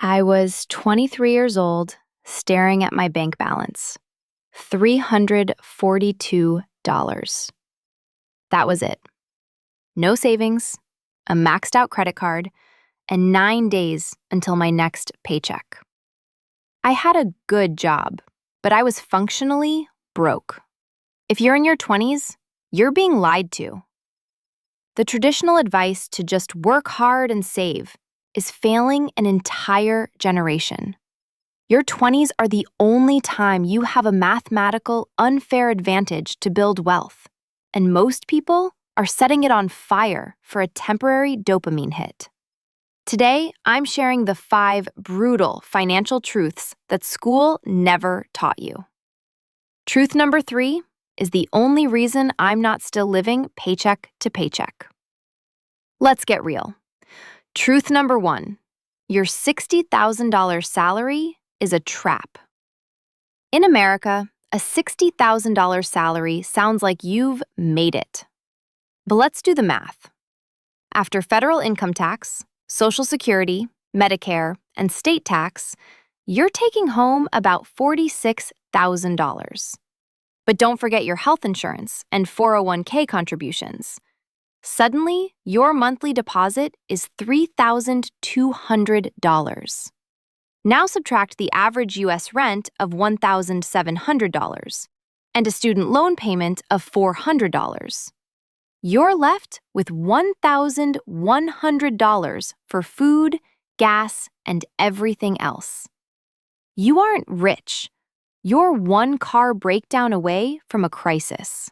I was 23 years old, staring at my bank balance. $342. That was it. No savings, a maxed out credit card, and 9 days until my next paycheck. I had a good job, but I was functionally broke. If you're in your 20s, you're being lied to. The traditional advice to just work hard and save is failing an entire generation. Your 20s are the only time you have a mathematical, unfair advantage to build wealth, and most people are setting it on fire for a temporary dopamine hit. Today, I'm sharing the 5 brutal financial truths that school never taught you. Truth number 3 is the only reason I'm not still living paycheck to paycheck. Let's get real. Truth number 1, your $60,000 salary is a trap. In America, a $60,000 salary sounds like you've made it. But let's do the math. After federal income tax, Social Security, Medicare, and state tax, you're taking home about $46,000. But don't forget your health insurance and 401k contributions. Suddenly, your monthly deposit is $3,200. Now subtract the average U.S. rent of $1,700 and a student loan payment of $400. You're left with $1,100 for food, gas, and everything else. You aren't rich. You're one car breakdown away from a crisis.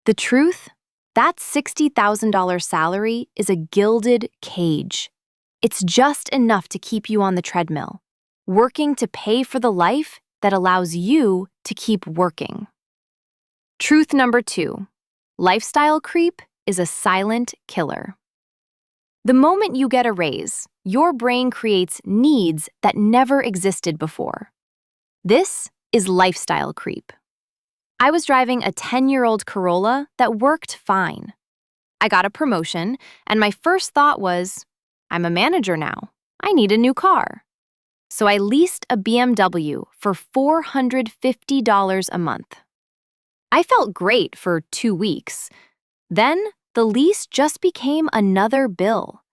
The truth? That $60,000 salary is a gilded cage. It's just enough to keep you on the treadmill, working to pay for the life that allows you to keep working. Truth number 2, lifestyle creep is a silent killer. The moment you get a raise, your brain creates needs that never existed before. This is lifestyle creep. I was driving a 10-year-old Corolla that worked fine. I got a promotion, and my first thought was, I'm a manager now. I need a new car. So I leased a BMW for $450 a month. I felt great for 2 weeks. Then the lease just became another bill.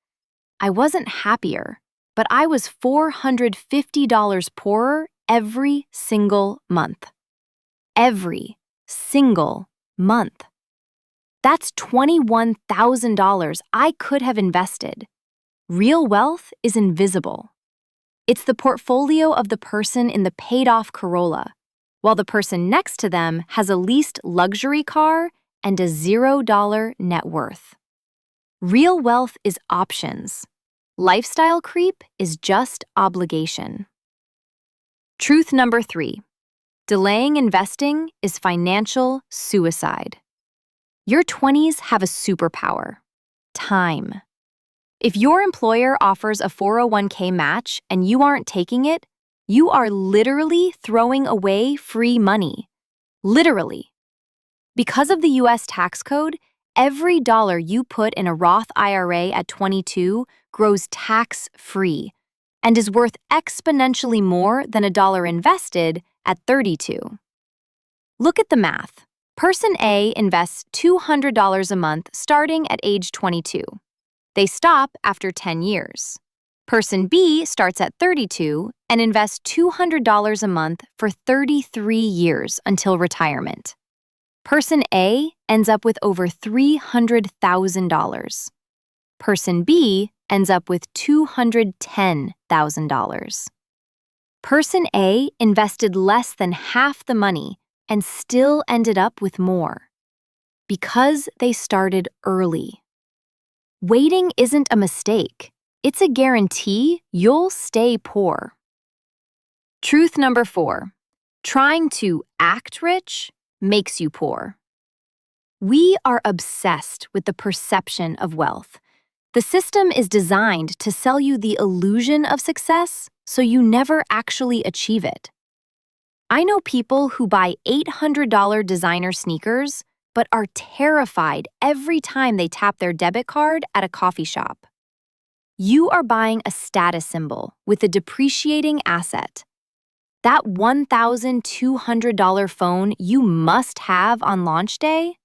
I wasn't happier, but I was $450 poorer every single month. Every single month. That's $21,000 I could have invested. Real wealth is invisible. It's the portfolio of the person in the paid-off Corolla, while the person next to them has a leased luxury car and a $0 net worth. Real wealth is options. Lifestyle creep is just obligation. Truth number 3. Delaying investing is financial suicide. Your 20s have a superpower: time. If your employer offers a 401k match and you aren't taking it, you are literally throwing away free money. Literally. Because of the U.S. tax code, every dollar you put in a Roth IRA at 22 grows tax-free and is worth exponentially more than a dollar invested at 32. Look at the math. Person A invests $200 a month starting at age 22. They stop after 10 years. Person B starts at 32 and invests $200 a month for 33 years until retirement. Person A ends up with over $300,000. Person B ends up with $210,000. Person A invested less than half the money and still ended up with more. Because they started early. Waiting isn't a mistake. It's a guarantee you'll stay poor. Truth number 4. Trying to act rich makes you poor. We are obsessed with the perception of wealth. The system is designed to sell you the illusion of success so you never actually achieve it. I know people who buy $800 designer sneakers but are terrified every time they tap their debit card at a coffee shop. You are buying a status symbol with a depreciating asset. That $1,200 phone you must have on launch day?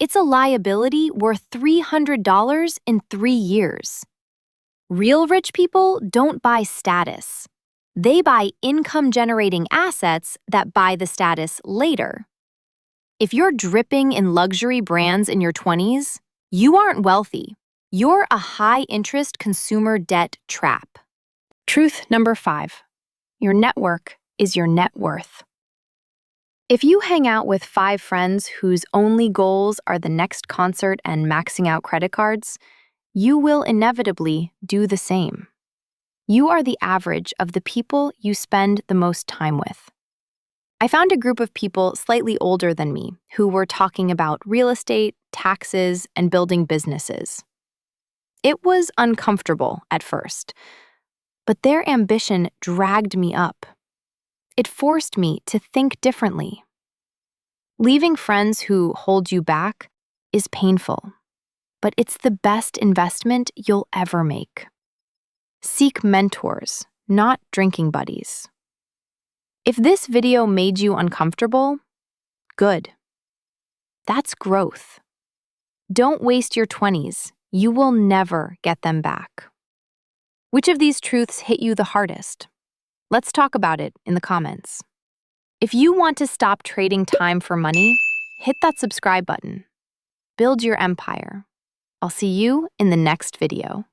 It's a liability worth $300 in 3 years. Real rich people don't buy status. They buy income-generating assets that buy the status later. If you're dripping in luxury brands in your 20s, you aren't wealthy. You're a high-interest consumer debt trap. Truth number 5. Your network is your net worth. If you hang out with 5 friends whose only goals are the next concert and maxing out credit cards, you will inevitably do the same. You are the average of the people you spend the most time with. I found a group of people slightly older than me who were talking about real estate, taxes, and building businesses. It was uncomfortable at first, but their ambition dragged me up. It forced me to think differently. Leaving friends who hold you back is painful, but it's the best investment you'll ever make. Seek mentors, not drinking buddies. If this video made you uncomfortable, good. That's growth. Don't waste your 20s. You will never get them back. Which of these truths hit you the hardest? Let's talk about it in the comments. If you want to stop trading time for money, hit that subscribe button. Build your empire. I'll see you in the next video.